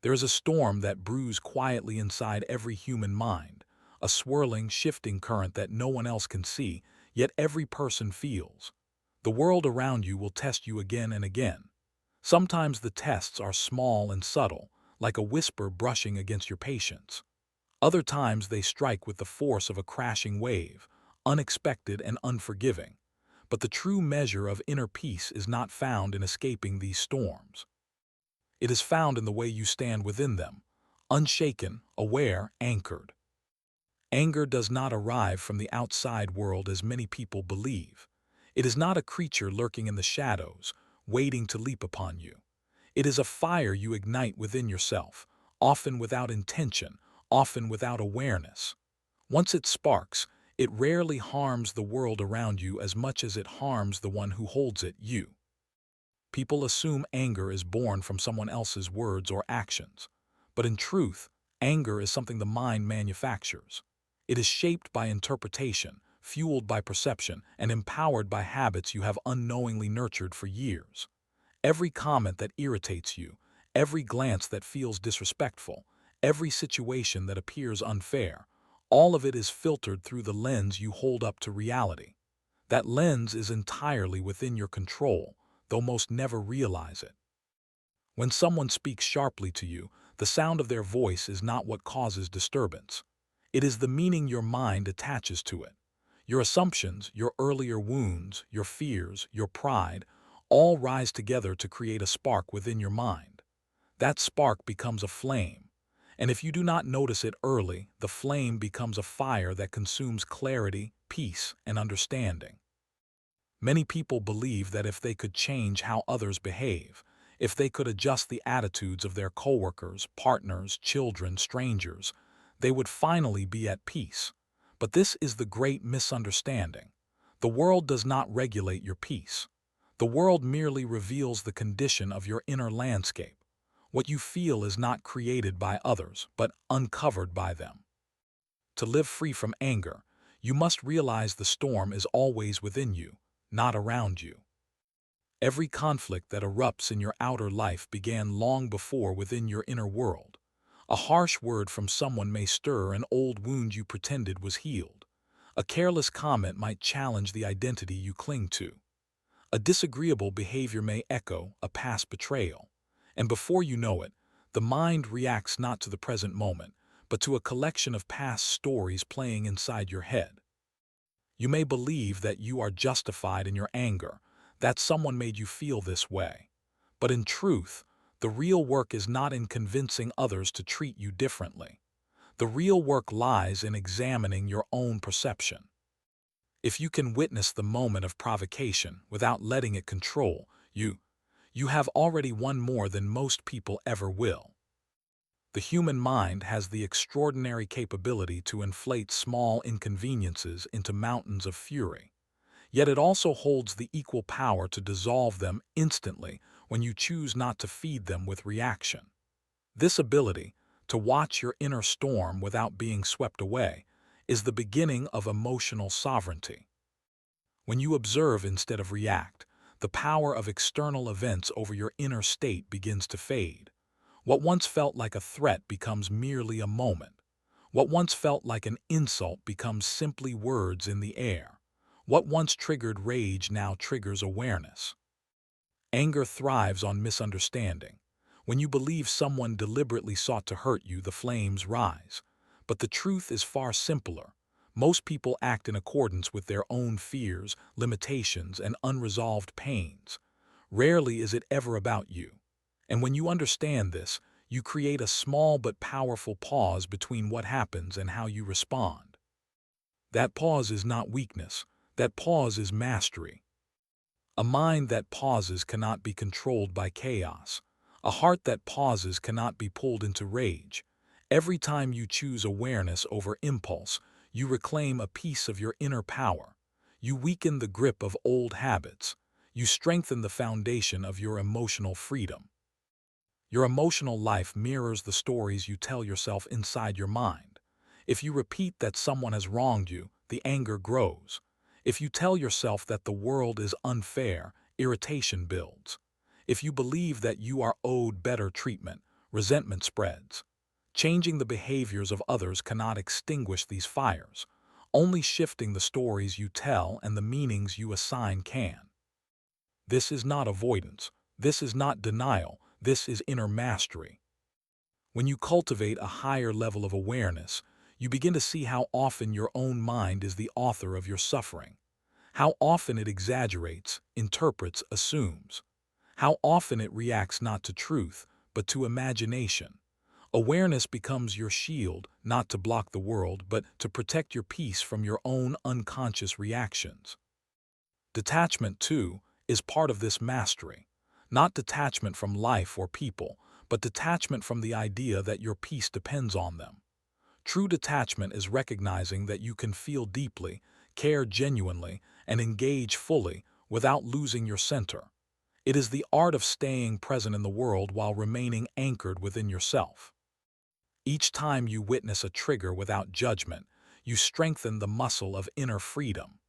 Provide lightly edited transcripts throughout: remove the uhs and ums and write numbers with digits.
There is a storm that brews quietly inside every human mind, a swirling, shifting current that no one else can see, yet every person feels. The world around you will test you again and again. Sometimes the tests are small and subtle, like a whisper brushing against your patience. Other times they strike with the force of a crashing wave, unexpected and unforgiving. But the true measure of inner peace is not found in escaping these storms. It is found in the way you stand within them, unshaken, aware, anchored. Anger does not arrive from the outside world as many people believe. It is not a creature lurking in the shadows, waiting to leap upon you. It is a fire you ignite within yourself, often without intention, often without awareness. Once it sparks, it rarely harms the world around you as much as it harms the one who holds it, you. People assume anger is born from someone else's words or actions. But in truth, anger is something the mind manufactures. It is shaped by interpretation, fueled by perception, and empowered by habits you have unknowingly nurtured for years. Every comment that irritates you, every glance that feels disrespectful, every situation that appears unfair, all of it is filtered through the lens you hold up to reality. That lens is entirely within your control, though most never realize it. When someone speaks sharply to you, the sound of their voice is not what causes disturbance. It is the meaning your mind attaches to it. Your assumptions, your earlier wounds, your fears, your pride, all rise together to create a spark within your mind. That spark becomes a flame. And if you do not notice it early, the flame becomes a fire that consumes clarity, peace, and understanding. Many people believe that if they could change how others behave, if they could adjust the attitudes of their coworkers, partners, children, strangers, they would finally be at peace. But this is the great misunderstanding. The world does not regulate your peace. The world merely reveals the condition of your inner landscape. What you feel is not created by others, but uncovered by them. To live free from anger, you must realize the storm is always within you, not around you. Every conflict that erupts in your outer life began long before within your inner world. A harsh word from someone may stir an old wound you pretended was healed. A careless comment might challenge the identity you cling to. A disagreeable behavior may echo a past betrayal. And before you know it, the mind reacts not to the present moment, but to a collection of past stories playing inside your head. You may believe that you are justified in your anger, that someone made you feel this way. But in truth, the real work is not in convincing others to treat you differently. The real work lies in examining your own perception. If you can witness the moment of provocation without letting it control you have already won more than most people ever will. The human mind has the extraordinary capability to inflate small inconveniences into mountains of fury. Yet it also holds the equal power to dissolve them instantly when you choose not to feed them with reaction. This ability, to watch your inner storm without being swept away, is the beginning of emotional sovereignty. When you observe instead of react, the power of external events over your inner state begins to fade. What once felt like a threat becomes merely a moment. What once felt like an insult becomes simply words in the air. What once triggered rage now triggers awareness. Anger thrives on misunderstanding. When you believe someone deliberately sought to hurt you, the flames rise. But the truth is far simpler. Most people act in accordance with their own fears, limitations, and unresolved pains. Rarely is it ever about you. And when you understand this, you create a small but powerful pause between what happens and how you respond. That pause is not weakness. That pause is mastery. A mind that pauses cannot be controlled by chaos. A heart that pauses cannot be pulled into rage. Every time you choose awareness over impulse, you reclaim a piece of your inner power. You weaken the grip of old habits. You strengthen the foundation of your emotional freedom. Your emotional life mirrors the stories you tell yourself inside your mind. If you repeat that someone has wronged you, the anger grows. If you tell yourself that the world is unfair, irritation builds. If you believe that you are owed better treatment, resentment spreads. Changing the behaviors of others cannot extinguish these fires. Only shifting the stories you tell and the meanings you assign can. This is not avoidance. This is not denial. This is inner mastery. When you cultivate a higher level of awareness, you begin to see how often your own mind is the author of your suffering, how often it exaggerates, interprets, assumes, how often it reacts not to truth, but to imagination. Awareness becomes your shield, not to block the world, but to protect your peace from your own unconscious reactions. Detachment, too, is part of this mastery. Not detachment from life or people, but detachment from the idea that your peace depends on them. True detachment is recognizing that you can feel deeply, care genuinely, and engage fully without losing your center. It is the art of staying present in the world while remaining anchored within yourself. Each time you witness a trigger without judgment, you strengthen the muscle of inner freedom.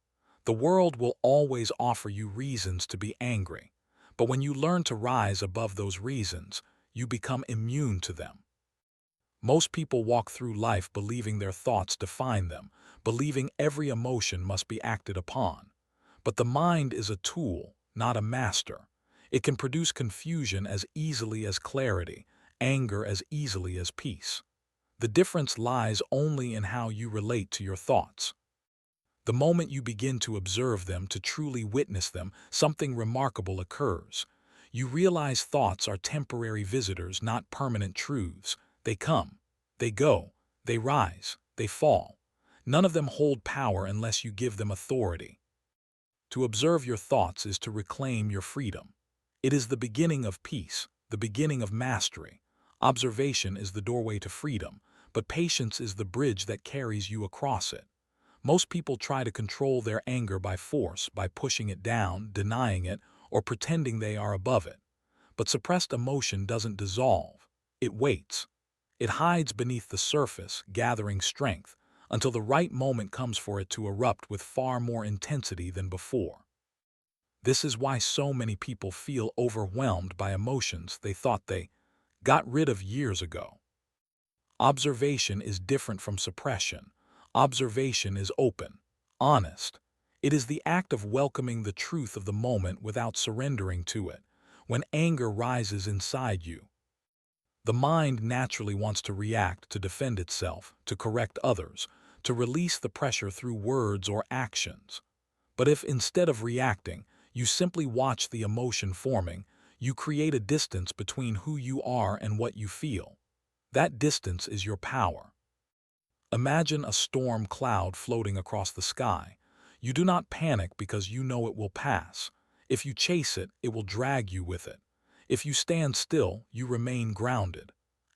The world will always offer you reasons to be angry, but when you learn to rise above those reasons, you become immune to them. Most people walk through life believing their thoughts define them, believing every emotion must be acted upon. But the mind is a tool, not a master. It can produce confusion as easily as clarity, anger as easily as peace. The difference lies only in how you relate to your thoughts. The moment you begin to observe them, to truly witness them, something remarkable occurs. You realize thoughts are temporary visitors, not permanent truths. They come, they go, they rise, they fall. None of them hold power unless you give them authority. To observe your thoughts is to reclaim your freedom. It is the beginning of peace, the beginning of mastery. Observation is the doorway to freedom, but patience is the bridge that carries you across it. Most people try to control their anger by force, by pushing it down, denying it, or pretending they are above it. But suppressed emotion doesn't dissolve. It waits. It hides beneath the surface, gathering strength, until the right moment comes for it to erupt with far more intensity than before. This is why so many people feel overwhelmed by emotions they thought they got rid of years ago. Observation is different from suppression. Observation is open, honest. It is the act of welcoming the truth of the moment without surrendering to it. When anger rises inside you, the mind naturally wants to react, to defend itself, to correct others, to release the pressure through words or actions. But if instead of reacting, you simply watch the emotion forming, you create a distance between who you are and what you feel. That distance is your power. Imagine a storm cloud floating across the sky. You do not panic because you know it will pass. If you chase it, it will drag you with it. If you stand still, you remain grounded.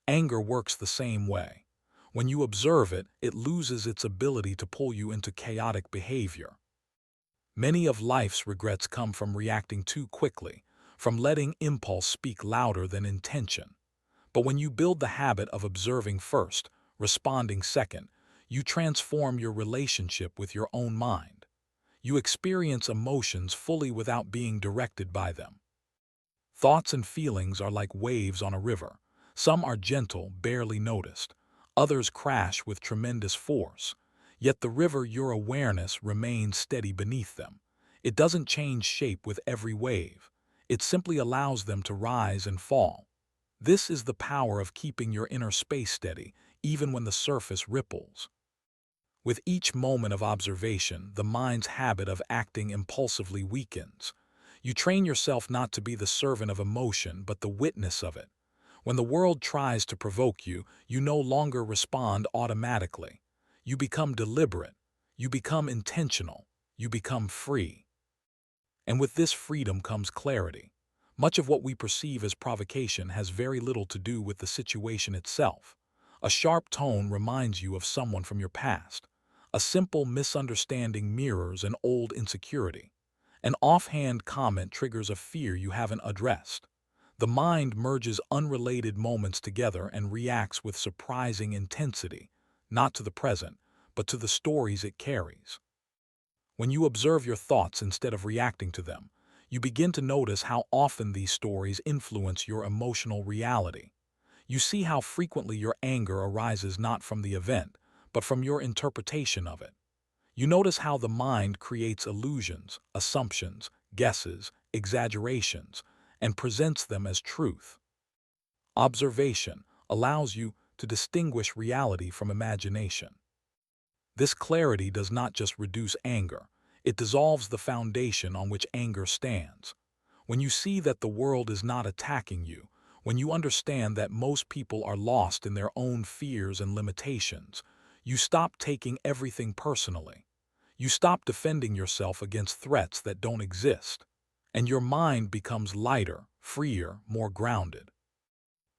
Anger works the same way. When you observe it, it loses its ability to pull you into chaotic behavior. Many of life's regrets come from reacting too quickly, from letting impulse speak louder than intention. But when you build the habit of observing first, responding second, you transform your relationship with your own mind. You experience emotions fully without being directed by them. Thoughts and feelings are like waves on a river. Some are gentle, barely noticed. Others crash with tremendous force. Yet the river, your awareness, remains steady beneath them. It doesn't change shape with every wave. It simply allows them to rise and fall. This is the power of keeping your inner space steady, even when the surface ripples. With each moment of observation, the mind's habit of acting impulsively weakens. You train yourself not to be the servant of emotion, but the witness of it. When the world tries to provoke you, you no longer respond automatically. You become deliberate. You become intentional. You become free. And with this freedom comes clarity. Much of what we perceive as provocation has very little to do with the situation itself. A sharp tone reminds you of someone from your past. A simple misunderstanding mirrors an old insecurity. An offhand comment triggers a fear you haven't addressed. The mind merges unrelated moments together and reacts with surprising intensity, not to the present, but to the stories it carries. When you observe your thoughts instead of reacting to them, you begin to notice how often these stories influence your emotional reality. You see how frequently your anger arises not from the event, but from your interpretation of it. You notice how the mind creates illusions, assumptions, guesses, exaggerations, and presents them as truth. Observation allows you to distinguish reality from imagination. This clarity does not just reduce anger, it dissolves the foundation on which anger stands. When you see that the world is not attacking you, when you understand that most people are lost in their own fears and limitations, you stop taking everything personally. You stop defending yourself against threats that don't exist, and your mind becomes lighter, freer, more grounded.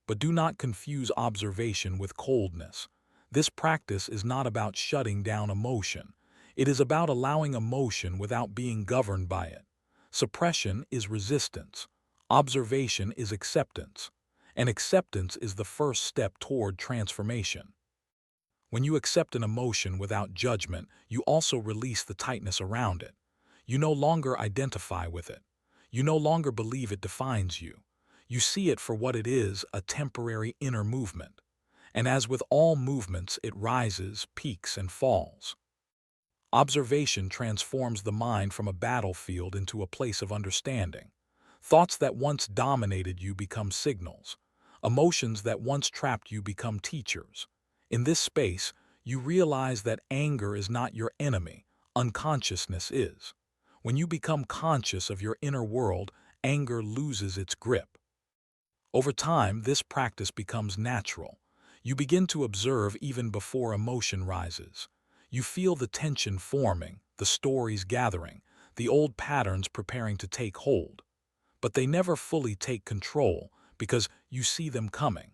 But do not confuse observation with coldness. This practice is not about shutting down emotion. It is about allowing emotion without being governed by it. Suppression is resistance. Observation is acceptance. And acceptance is the first step toward transformation. When you accept an emotion without judgment, you also release the tightness around it. You no longer identify with it. You no longer believe it defines you. You see it for what it is, a temporary inner movement. And as with all movements, it rises, peaks, and falls. Observation transforms the mind from a battlefield into a place of understanding. Thoughts that once dominated you become signals. Emotions that once trapped you become teachers. In this space, you realize that anger is not your enemy, unconsciousness is. When you become conscious of your inner world, anger loses its grip. Over time, this practice becomes natural. You begin to observe even before emotion rises. You feel the tension forming, the stories gathering, the old patterns preparing to take hold. But they never fully take control because you see them coming.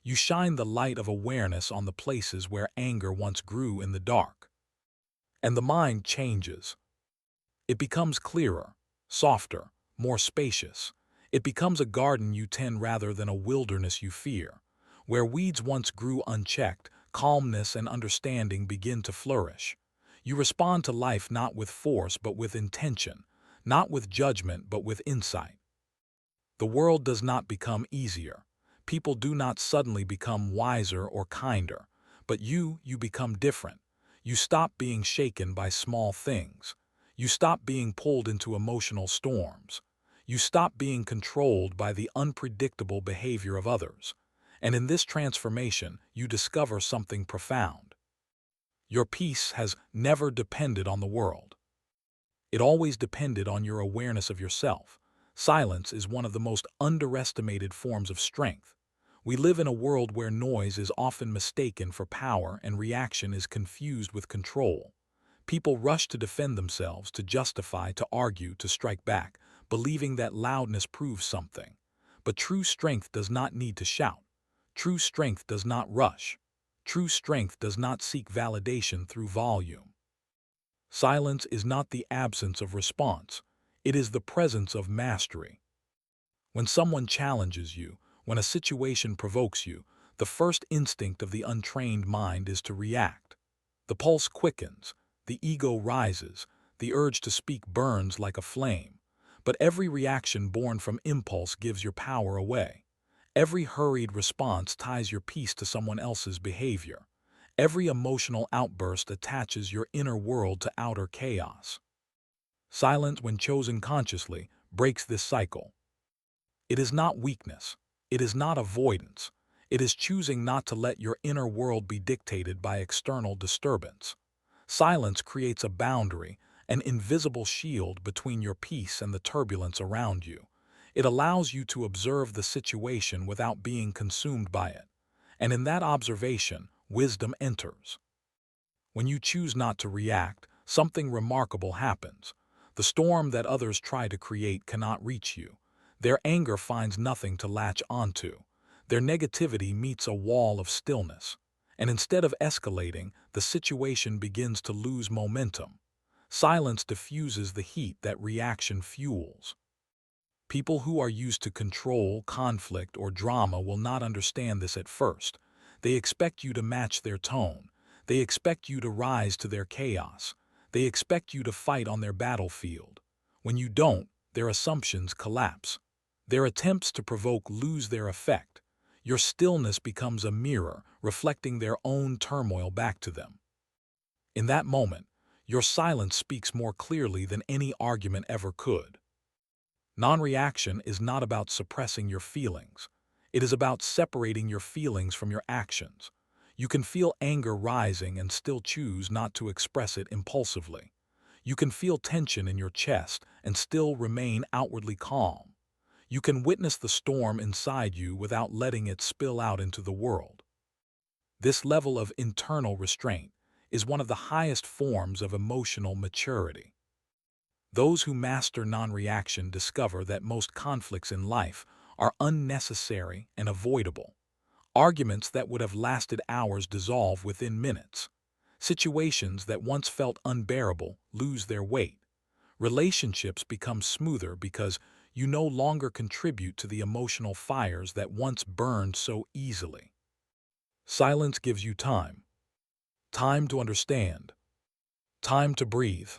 You shine the light of awareness on the places where anger once grew in the dark. And the mind changes. It becomes clearer, softer, more spacious. It becomes a garden you tend rather than a wilderness you fear. Where weeds once grew unchecked, calmness and understanding begin to flourish. You respond to life not with force but with intention, not with judgment but with insight. The world does not become easier. People do not suddenly become wiser or kinder. But you become different. You stop being shaken by small things. You stop being pulled into emotional storms. You stop being controlled by the unpredictable behavior of others. And in this transformation, you discover something profound. Your peace has never depended on the world. It always depended on your awareness of yourself. Silence is one of the most underestimated forms of strength. We live in a world where noise is often mistaken for power and reaction is confused with control. People rush to defend themselves, to justify, to argue, to strike back, believing that loudness proves something. But true strength does not need to shout. True strength does not rush. True strength does not seek validation through volume. Silence is not the absence of response. It is the presence of mastery. When someone challenges you, when a situation provokes you, the first instinct of the untrained mind is to react. The pulse quickens, the ego rises, the urge to speak burns like a flame. But every reaction born from impulse gives your power away. Every hurried response ties your peace to someone else's behavior. Every emotional outburst attaches your inner world to outer chaos. Silence, when chosen consciously, breaks this cycle. It is not weakness. It is not avoidance. It is choosing not to let your inner world be dictated by external disturbance. Silence creates a boundary, an invisible shield between your peace and the turbulence around you. It allows you to observe the situation without being consumed by it. And in that observation, wisdom enters. When you choose not to react, something remarkable happens. The storm that others try to create cannot reach you. Their anger finds nothing to latch onto. Their negativity meets a wall of stillness. And instead of escalating, the situation begins to lose momentum. Silence diffuses the heat that reaction fuels. People who are used to control, conflict, or drama will not understand this at first. They expect you to match their tone. They expect you to rise to their chaos. They expect you to fight on their battlefield. When you don't, their assumptions collapse. Their attempts to provoke lose their effect. Your stillness becomes a mirror, reflecting their own turmoil back to them. In that moment, your silence speaks more clearly than any argument ever could. Non-reaction is not about suppressing your feelings. It is about separating your feelings from your actions. You can feel anger rising and still choose not to express it impulsively. You can feel tension in your chest and still remain outwardly calm. You can witness the storm inside you without letting it spill out into the world. This level of internal restraint is one of the highest forms of emotional maturity. Those who master non-reaction discover that most conflicts in life are unnecessary and avoidable. Arguments that would have lasted hours dissolve within minutes. Situations that once felt unbearable lose their weight. Relationships become smoother because you no longer contribute to the emotional fires that once burned so easily. Silence gives you time. Time to understand. Time to breathe.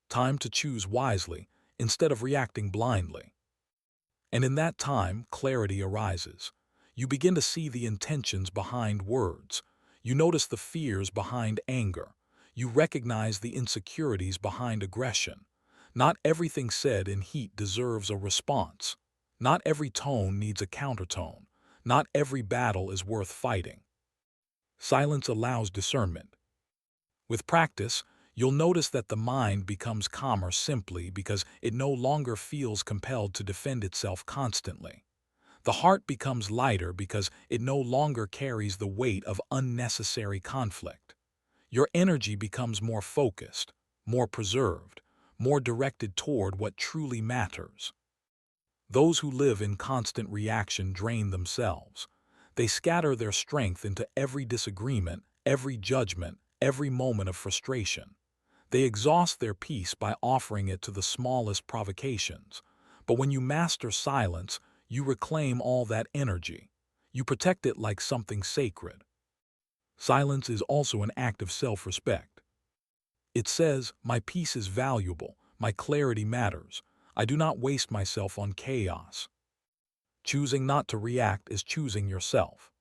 Time to choose wisely instead of reacting blindly. And in that time, clarity arises. You begin to see the intentions behind words. You notice the fears behind anger. You recognize the insecurities behind aggression. Not everything said in heat deserves a response. Not every tone needs a countertone. Not every battle is worth fighting. Silence allows discernment. With practice, you'll notice that the mind becomes calmer simply because it no longer feels compelled to defend itself constantly. The heart becomes lighter because it no longer carries the weight of unnecessary conflict. Your energy becomes more focused, more preserved, more directed toward what truly matters. Those who live in constant reaction drain themselves. They scatter their strength into every disagreement, every judgment, every moment of frustration. They exhaust their peace by offering it to the smallest provocations. But when you master silence, you reclaim all that energy. You protect it like something sacred. Silence is also an act of self-respect. It says, my peace is valuable, my clarity matters. I do not waste myself on chaos. Choosing not to react is choosing yourself.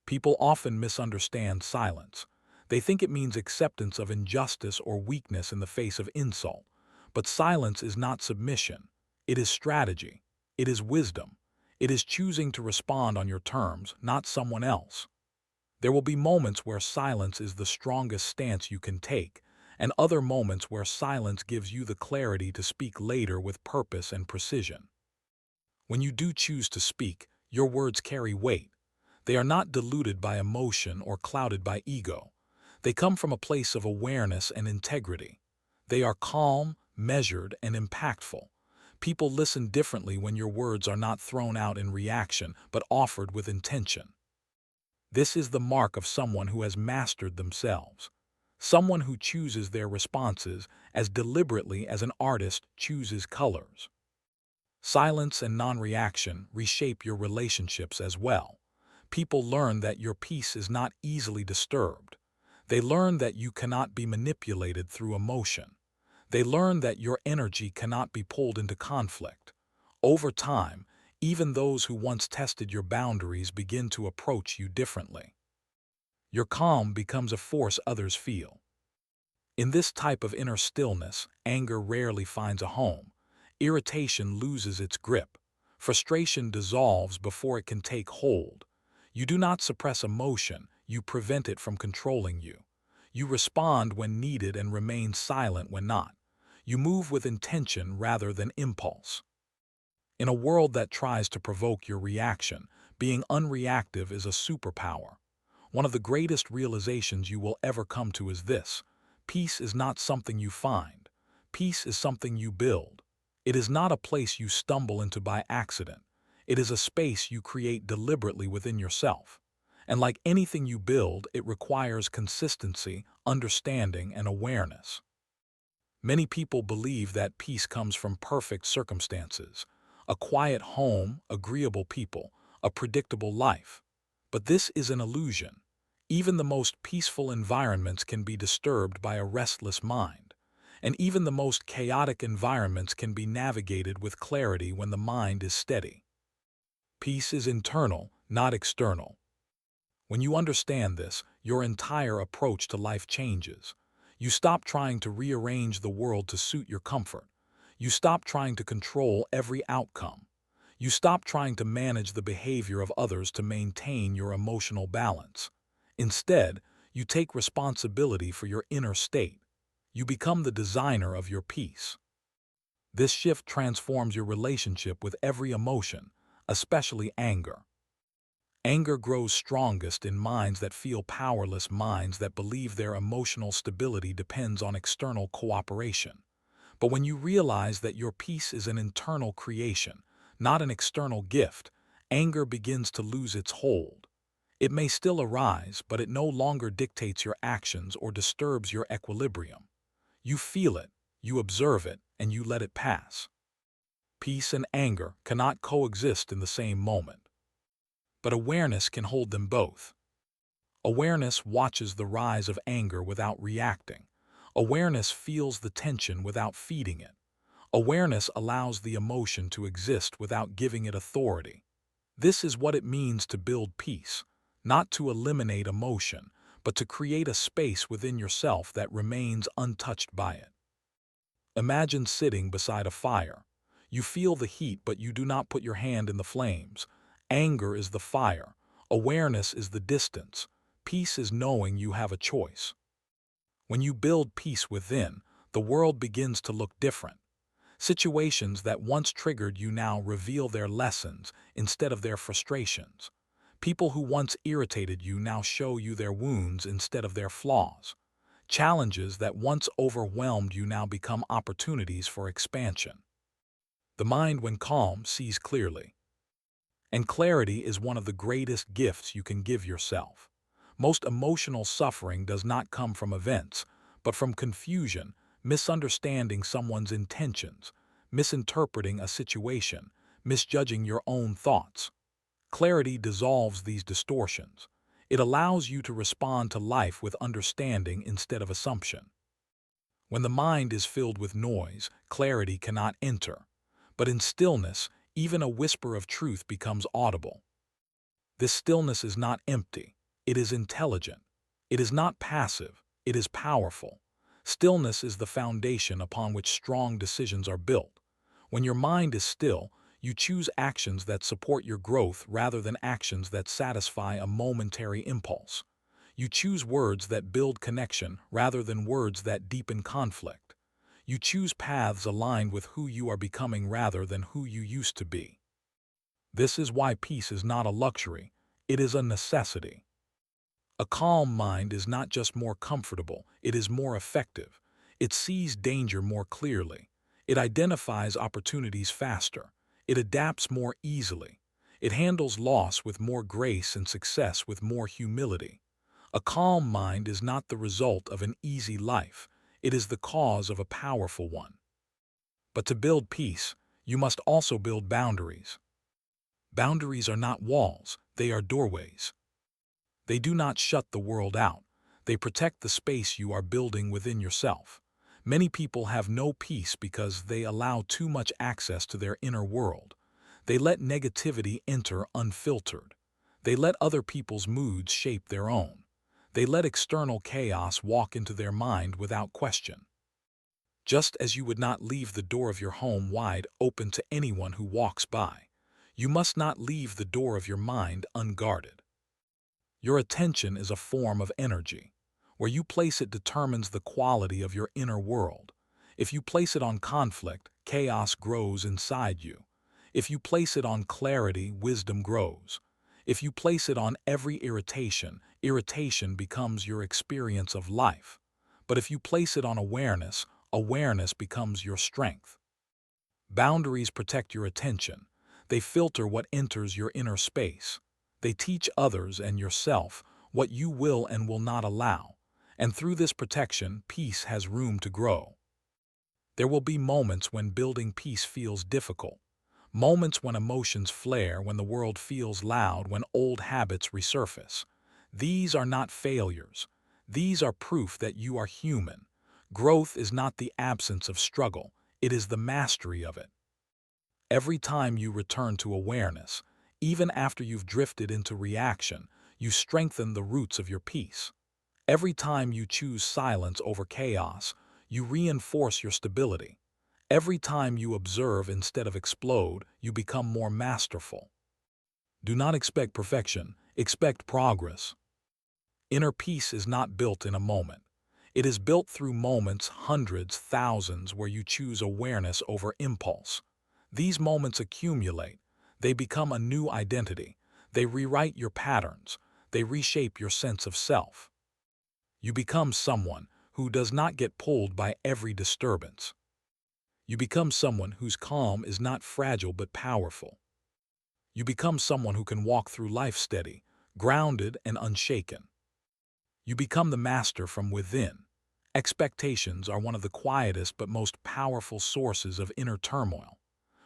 People often misunderstand silence. They think it means acceptance of injustice or weakness in the face of insult. But silence is not submission. It is strategy. It is wisdom. It is choosing to respond on your terms, not someone else. There will be moments where silence is the strongest stance you can take, and other moments where silence gives you the clarity to speak later with purpose and precision. When you do choose to speak, your words carry weight. They are not diluted by emotion or clouded by ego. They come from a place of awareness and integrity. They are calm, measured, and impactful. People listen differently when your words are not thrown out in reaction, but offered with intention. This is the mark of someone who has mastered themselves. Someone who chooses their responses as deliberately as an artist chooses colors. Silence and non-reaction reshape your relationships as well. People learn that your peace is not easily disturbed. They learn that you cannot be manipulated through emotion. They learn that your energy cannot be pulled into conflict. Over time, even those who once tested your boundaries begin to approach you differently. Your calm becomes a force others feel. In this type of inner stillness, anger rarely finds a home. Irritation loses its grip. Frustration dissolves before it can take hold. You do not suppress emotion, you prevent it from controlling you. You respond when needed and remain silent when not. You move with intention rather than impulse. In a world that tries to provoke your reaction, being unreactive is a superpower. One of the greatest realizations you will ever come to is this: peace is not something you find. Peace is something you build. It is not a place you stumble into by accident. It is a space you create deliberately within yourself. And like anything you build, it requires consistency, understanding, and awareness. Many people believe that peace comes from perfect circumstances, a quiet home, agreeable people, a predictable life. But this is an illusion. Even the most peaceful environments can be disturbed by a restless mind. And even the most chaotic environments can be navigated with clarity when the mind is steady. Peace is internal, not external. When you understand this, your entire approach to life changes. You stop trying to rearrange the world to suit your comfort. You stop trying to control every outcome. You stop trying to manage the behavior of others to maintain your emotional balance. Instead, you take responsibility for your inner state. You become the designer of your peace. This shift transforms your relationship with every emotion, especially anger. Anger grows strongest in minds that feel powerless, minds that believe their emotional stability depends on external cooperation. But when you realize that your peace is an internal creation, not an external gift, anger begins to lose its hold. It may still arise, but it no longer dictates your actions or disturbs your equilibrium. You feel it, you observe it, and you let it pass. Peace and anger cannot coexist in the same moment. But awareness can hold them both. Awareness watches the rise of anger without reacting. Awareness feels the tension without feeding it. Awareness allows the emotion to exist without giving it authority. This is what it means to build peace, not to eliminate emotion, but to create a space within yourself that remains untouched by it. Imagine sitting beside a fire. You feel the heat, but you do not put your hand in the flames. Anger is the fire. Awareness is the distance. Peace is knowing you have a choice. When you build peace within, the world begins to look different. Situations that once triggered you now reveal their lessons instead of their frustrations. People who once irritated you now show you their wounds instead of their flaws. Challenges that once overwhelmed you now become opportunities for expansion. The mind, when calm, sees clearly. And clarity is one of the greatest gifts you can give yourself. Most emotional suffering does not come from events, but from confusion, misunderstanding someone's intentions, misinterpreting a situation, misjudging your own thoughts. Clarity dissolves these distortions. It allows you to respond to life with understanding instead of assumption. When the mind is filled with noise, clarity cannot enter. But in stillness, even a whisper of truth becomes audible. This stillness is not empty. It is intelligent. It is not passive. It is powerful. Stillness is the foundation upon which strong decisions are built. When your mind is still, you choose actions that support your growth rather than actions that satisfy a momentary impulse. You choose words that build connection rather than words that deepen conflict. You choose paths aligned with who you are becoming rather than who you used to be. This is why peace is not a luxury, it is a necessity. A calm mind is not just more comfortable, it is more effective. It sees danger more clearly. It identifies opportunities faster. It adapts more easily. It handles loss with more grace and success with more humility. A calm mind is not the result of an easy life. It is the cause of a powerful one. But to build peace, you must also build boundaries. Boundaries are not walls, they are doorways. They do not shut the world out. They protect the space you are building within yourself. Many people have no peace because they allow too much access to their inner world. They let negativity enter unfiltered. They let other people's moods shape their own. They let external chaos walk into their mind without question. Just as you would not leave the door of your home wide open to anyone who walks by, you must not leave the door of your mind unguarded. Your attention is a form of energy. Where you place it determines the quality of your inner world. If you place it on conflict, chaos grows inside you. If you place it on clarity, wisdom grows. If you place it on every irritation, irritation becomes your experience of life. But if you place it on awareness, awareness becomes your strength. Boundaries protect your attention. They filter what enters your inner space. They teach others and yourself what you will and will not allow. And through this protection, peace has room to grow. There will be moments when building peace feels difficult. Moments when emotions flare, when the world feels loud, when old habits resurface. These are not failures. These are proof that you are human. Growth is not the absence of struggle, it is the mastery of it. Every time you return to awareness, Even after you've drifted into reaction, you strengthen the roots of your peace. Every time you choose silence over chaos, you reinforce your stability. Every time you observe instead of explode, you become more masterful. Do not expect perfection, expect progress. Inner peace is not built in a moment. It is built through moments, hundreds, thousands, where you choose awareness over impulse. These moments accumulate. They become a new identity. They rewrite your patterns. They reshape your sense of self. You become someone who does not get pulled by every disturbance. You become someone whose calm is not fragile but powerful. You become someone who can walk through life steady, grounded, and unshaken. You become the master from within. Expectations are one of the quietest but most powerful sources of inner turmoil.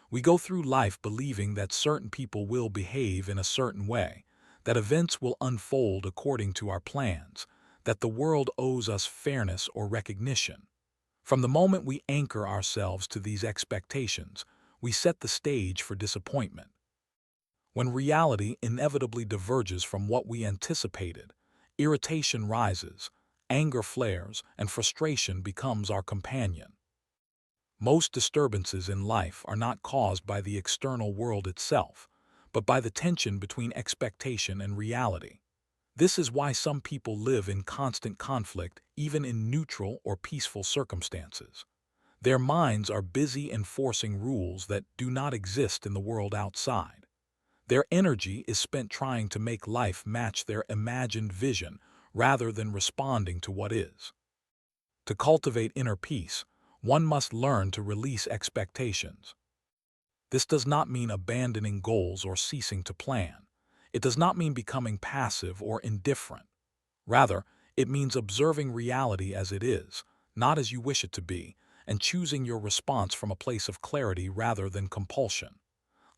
We go through life believing that certain people will behave in a certain way, that events will unfold according to our plans, that the world owes us fairness or recognition. From the moment we anchor ourselves to these expectations, we set the stage for disappointment. When reality inevitably diverges from what we anticipated, irritation rises, anger flares, and frustration becomes our companion. Most disturbances in life are not caused by the external world itself, but by the tension between expectation and reality. This is why some people live in constant conflict even in neutral or peaceful circumstances. Their minds are busy enforcing rules that do not exist in the world outside. Their energy is spent trying to make life match their imagined vision rather than responding to what is. To cultivate inner peace, one must learn to release expectations. This does not mean abandoning goals or ceasing to plan. It does not mean becoming passive or indifferent. Rather, it means observing reality as it is, not as you wish it to be, and choosing your response from a place of clarity rather than compulsion.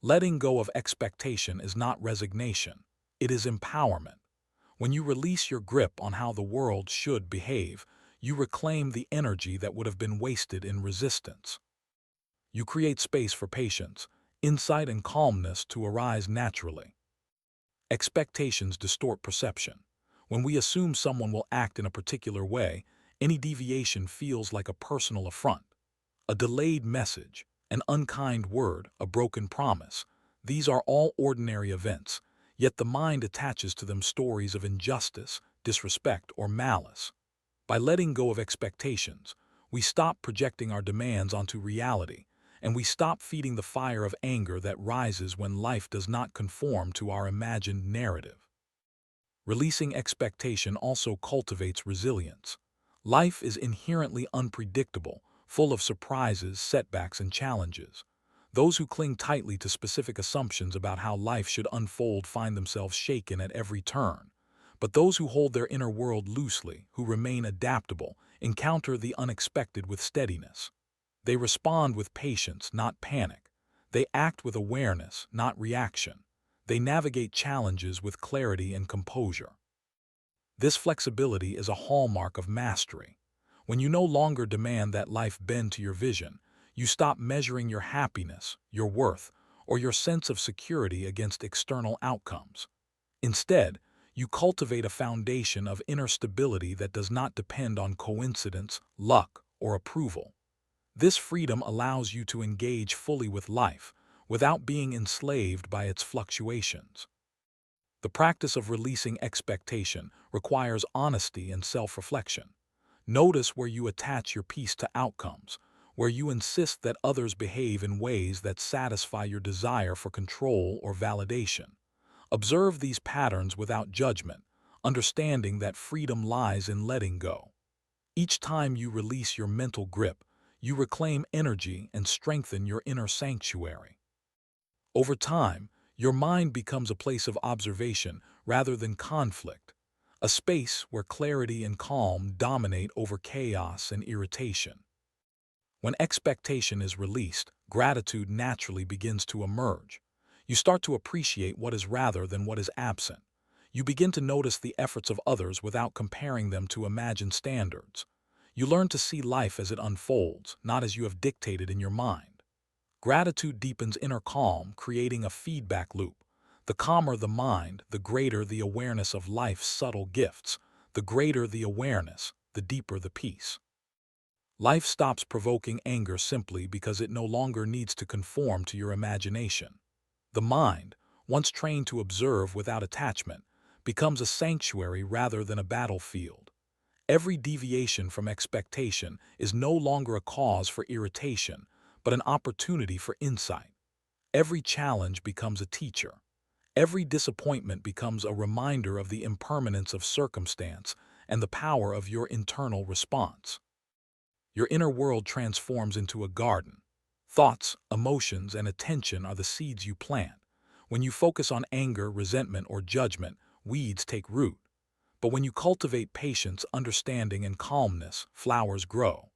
Letting go of expectation is not resignation, it is empowerment. When you release your grip on how the world should behave, you reclaim the energy that would have been wasted in resistance. You create space for patience, insight, and calmness to arise naturally. Expectations distort perception. When we assume someone will act in a particular way, any deviation feels like a personal affront. A delayed message, an unkind word, a broken promise. These are all ordinary events, yet the mind attaches to them stories of injustice, disrespect, or malice. By letting go of expectations, we stop projecting our demands onto reality, and we stop feeding the fire of anger that rises when life does not conform to our imagined narrative. Releasing expectation also cultivates resilience. Life is inherently unpredictable, full of surprises, setbacks, and challenges. Those who cling tightly to specific assumptions about how life should unfold find themselves shaken at every turn. But those who hold their inner world loosely, who remain adaptable, encounter the unexpected with steadiness. They respond with patience, not panic. They act with awareness, not reaction. They navigate challenges with clarity and composure. This flexibility is a hallmark of mastery. When you no longer demand that life bend to your vision, you stop measuring your happiness, your worth, or your sense of security against external outcomes. Instead, you cultivate a foundation of inner stability that does not depend on coincidence, luck, or approval. This freedom allows you to engage fully with life without being enslaved by its fluctuations. The practice of releasing expectation requires honesty and self-reflection. Notice where you attach your peace to outcomes, where you insist that others behave in ways that satisfy your desire for control or validation. Observe these patterns without judgment, understanding that freedom lies in letting go. Each time you release your mental grip, you reclaim energy and strengthen your inner sanctuary. Over time, your mind becomes a place of observation rather than conflict, a space where clarity and calm dominate over chaos and irritation. When expectation is released, gratitude naturally begins to emerge. You start to appreciate what is rather than what is absent. You begin to notice the efforts of others without comparing them to imagined standards. You learn to see life as it unfolds, not as you have dictated in your mind. Gratitude deepens inner calm, creating a feedback loop. The calmer the mind, the greater the awareness of life's subtle gifts. The greater the awareness, the deeper the peace. Life stops provoking anger simply because it no longer needs to conform to your imagination. The mind, once trained to observe without attachment, becomes a sanctuary rather than a battlefield. Every deviation from expectation is no longer a cause for irritation, but an opportunity for insight. Every challenge becomes a teacher. Every disappointment becomes a reminder of the impermanence of circumstance and the power of your internal response. Your inner world transforms into a garden. Thoughts, emotions, and attention are the seeds you plant. When you focus on anger, resentment, or judgment, weeds take root. But when you cultivate patience, understanding, and calmness, flowers grow.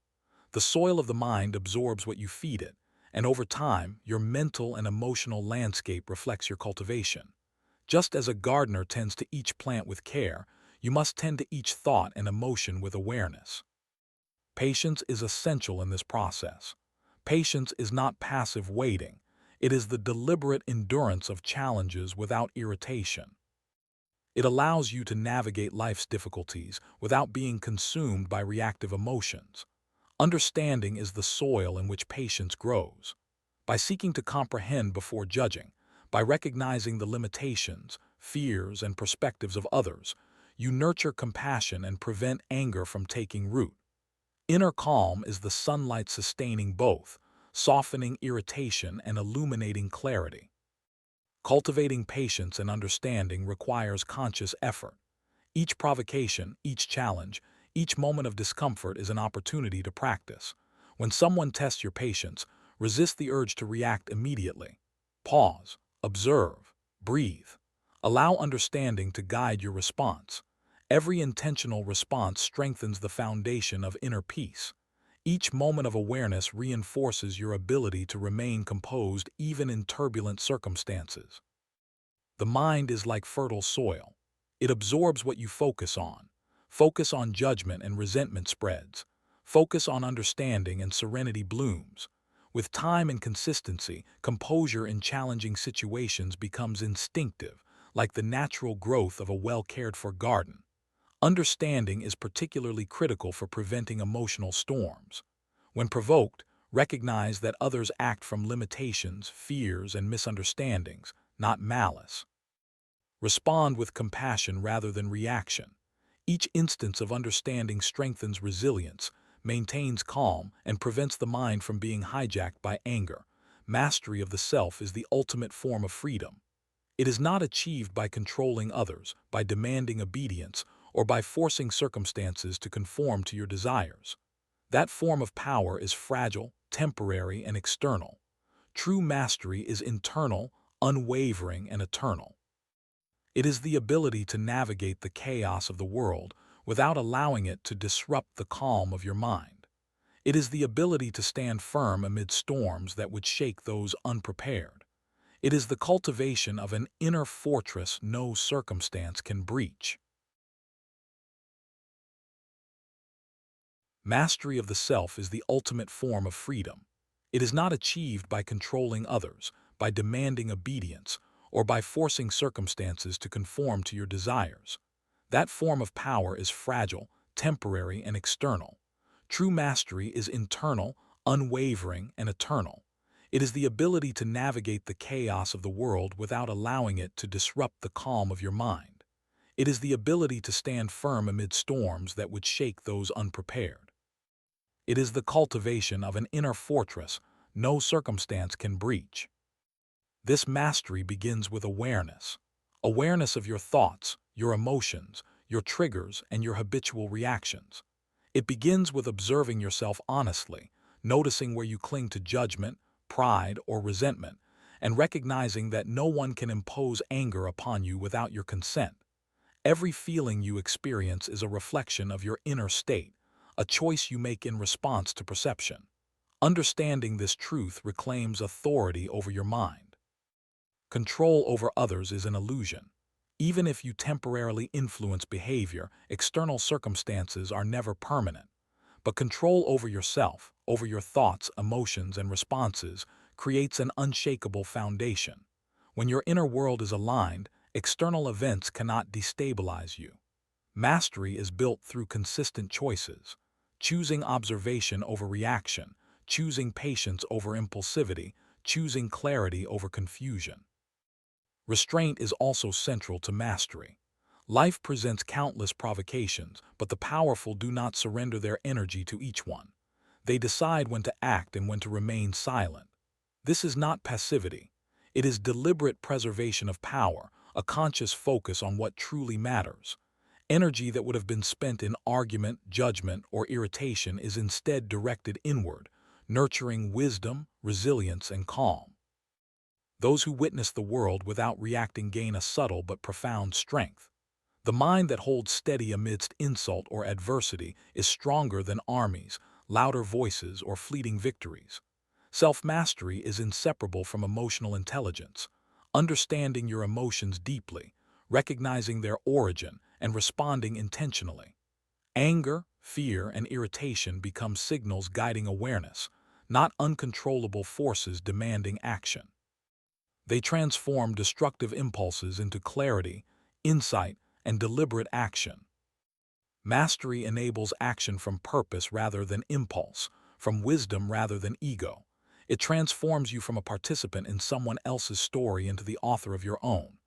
The soil of the mind absorbs what you feed it, and over time, your mental and emotional landscape reflects your cultivation. Just as a gardener tends to each plant with care, you must tend to each thought and emotion with awareness. Patience is essential in this process. Patience is not passive waiting. It is the deliberate endurance of challenges without irritation. It allows you to navigate life's difficulties without being consumed by reactive emotions. Understanding is the soil in which patience grows. By seeking to comprehend before judging, by recognizing the limitations, fears, and perspectives of others, you nurture compassion and prevent anger from taking root. Inner calm is the sunlight sustaining both, softening irritation and illuminating clarity. Cultivating patience and understanding requires conscious effort. Each provocation, each challenge, each moment of discomfort is an opportunity to practice. When someone tests your patience, resist the urge to react immediately. Pause, observe, breathe. Allow understanding to guide your response. Every intentional response strengthens the foundation of inner peace. Each moment of awareness reinforces your ability to remain composed even in turbulent circumstances. The mind is like fertile soil. It absorbs what you focus on. Focus on judgment and resentment spreads. Focus on understanding and serenity blooms. With time and consistency, composure in challenging situations becomes instinctive, like the natural growth of a well-cared-for garden. Understanding is particularly critical for preventing emotional storms. When provoked, recognize that others act from limitations, fears, and misunderstandings, not malice. Respond with compassion rather than reaction. Each instance of understanding strengthens resilience, maintains calm, and prevents the mind from being hijacked by anger. Mastery of the self is the ultimate form of freedom. It is not achieved by controlling others, by demanding obedience, or by forcing circumstances to conform to your desires. That form of power is fragile, temporary, and external. True mastery is internal, unwavering, and eternal. It is the ability to navigate the chaos of the world without allowing it to disrupt the calm of your mind. It is the ability to stand firm amid storms that would shake those unprepared. It is the cultivation of an inner fortress no circumstance can breach. Mastery of the self is the ultimate form of freedom. It is not achieved by controlling others, by demanding obedience, or by forcing circumstances to conform to your desires. That form of power is fragile, temporary, and external. True mastery is internal, unwavering, and eternal. It is the ability to navigate the chaos of the world without allowing it to disrupt the calm of your mind. It is the ability to stand firm amid storms that would shake those unprepared. It is the cultivation of an inner fortress no circumstance can breach. This mastery begins with awareness. Awareness of your thoughts, your emotions, your triggers, and your habitual reactions. It begins with observing yourself honestly, noticing where you cling to judgment, pride, or resentment, and recognizing that no one can impose anger upon you without your consent. Every feeling you experience is a reflection of your inner state, a choice you make in response to perception. Understanding this truth reclaims authority over your mind. Control over others is an illusion. Even if you temporarily influence behavior, external circumstances are never permanent. But control over yourself, over your thoughts, emotions, and responses, creates an unshakable foundation. When your inner world is aligned, external events cannot destabilize you. Mastery is built through consistent choices, choosing observation over reaction, choosing patience over impulsivity, choosing clarity over confusion. Restraint is also central to mastery. Life presents countless provocations, but the powerful do not surrender their energy to each one. They decide when to act and when to remain silent. This is not passivity. It is deliberate preservation of power, a conscious focus on what truly matters. Energy that would have been spent in argument, judgment, or irritation is instead directed inward, nurturing wisdom, resilience, and calm. Those who witness the world without reacting gain a subtle but profound strength. The mind that holds steady amidst insult or adversity is stronger than armies, louder voices, or fleeting victories. Self-mastery is inseparable from emotional intelligence. Understanding your emotions deeply, recognizing their origin, and responding intentionally. Anger, fear, and irritation become signals guiding awareness, not uncontrollable forces demanding action. They transform destructive impulses into clarity, insight, and deliberate action. Mastery enables action from purpose rather than impulse, from wisdom rather than ego. It transforms you from a participant in someone else's story into the author of your own.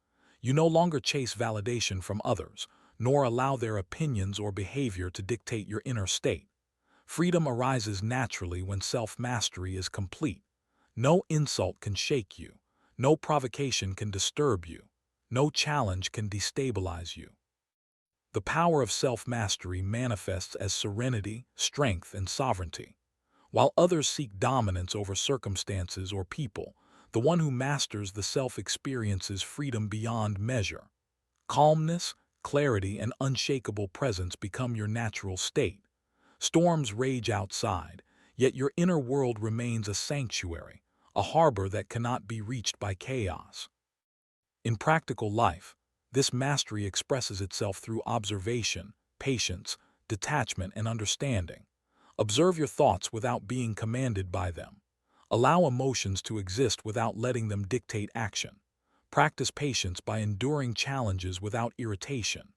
You no longer chase validation from others, nor allow their opinions or behavior to dictate your inner state. Freedom arises naturally when self-mastery is complete. No insult can shake you. No provocation can disturb you. No challenge can destabilize you. The power of self-mastery manifests as serenity, strength, and sovereignty. While others seek dominance over circumstances or people, the one who masters the self experiences freedom beyond measure. Calmness, clarity, and unshakable presence become your natural state. Storms rage outside, yet your inner world remains a sanctuary, a harbor that cannot be reached by chaos. In practical life, this mastery expresses itself through observation, patience, detachment, and understanding. Observe your thoughts without being commanded by them. Allow emotions to exist without letting them dictate action. Practice patience by enduring challenges without irritation.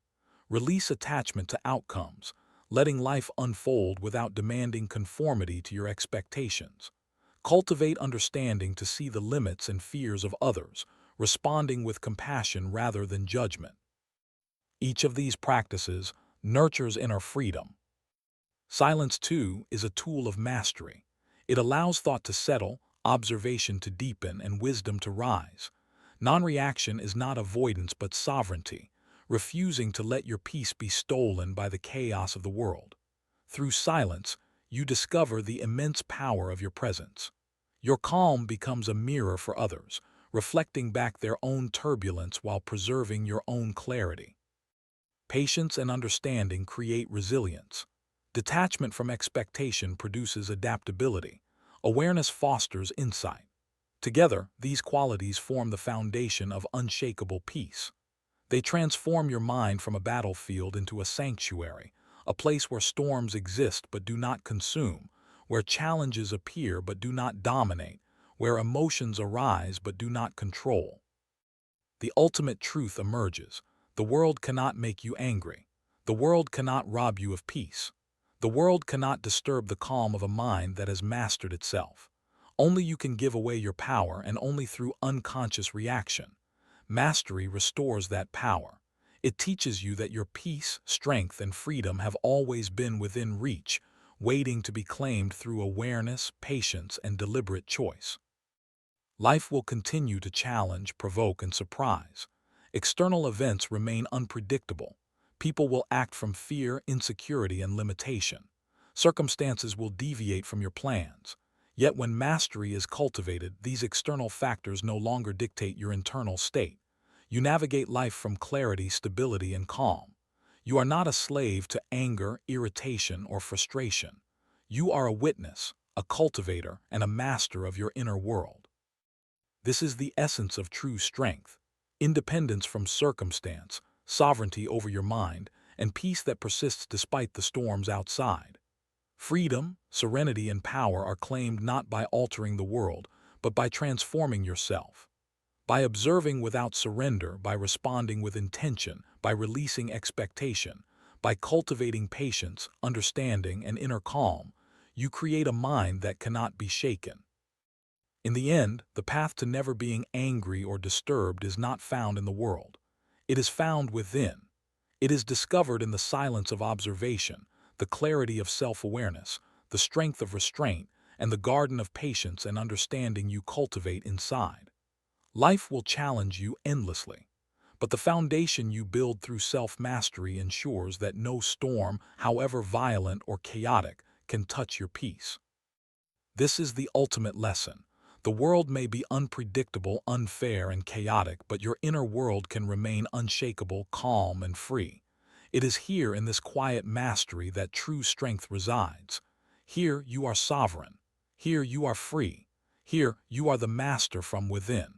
Release attachment to outcomes, letting life unfold without demanding conformity to your expectations. Cultivate understanding to see the limits and fears of others, responding with compassion rather than judgment. Each of these practices nurtures inner freedom. Silence, too, is a tool of mastery. It allows thought to settle, observation to deepen, and wisdom to rise. Non-reaction is not avoidance but sovereignty, refusing to let your peace be stolen by the chaos of the world. Through silence, you discover the immense power of your presence. Your calm becomes a mirror for others, reflecting back their own turbulence while preserving your own clarity. Patience and understanding create resilience. Detachment from expectation produces adaptability. Awareness fosters insight. Together, these qualities form the foundation of unshakable peace. They transform your mind from a battlefield into a sanctuary, a place where storms exist but do not consume, where challenges appear but do not dominate, where emotions arise but do not control. The ultimate truth emerges. The world cannot make you angry. The world cannot rob you of peace. The world cannot disturb the calm of a mind that has mastered itself. Only you can give away your power, and only through unconscious reaction. Mastery restores that power. It teaches you that your peace, strength, and freedom have always been within reach, waiting to be claimed through awareness, patience, and deliberate choice. Life will continue to challenge, provoke, and surprise. External events remain unpredictable. People will act from fear, insecurity, and limitation. Circumstances will deviate from your plans. Yet when mastery is cultivated, these external factors no longer dictate your internal state. You navigate life from clarity, stability, and calm. You are not a slave to anger, irritation, or frustration. You are a witness, a cultivator, and a master of your inner world. This is the essence of true strength: independence from circumstance, sovereignty over your mind, and peace that persists despite the storms outside. Freedom, serenity, and power are claimed not by altering the world, but by transforming yourself. By observing without surrender, by responding with intention, by releasing expectation, by cultivating patience, understanding, and inner calm, you create a mind that cannot be shaken. In the end, the path to never being angry or disturbed is not found in the world. It is found within. It is discovered in the silence of observation, the clarity of self-awareness, the strength of restraint, and the garden of patience and understanding you cultivate inside. Life will challenge you endlessly, but the foundation you build through self-mastery ensures that no storm, however violent or chaotic, can touch your peace. This is the ultimate lesson. The world may be unpredictable, unfair, and chaotic, but your inner world can remain unshakable, calm, and free. It is here in this quiet mastery that true strength resides. Here you are sovereign. Here you are free. Here you are the master from within.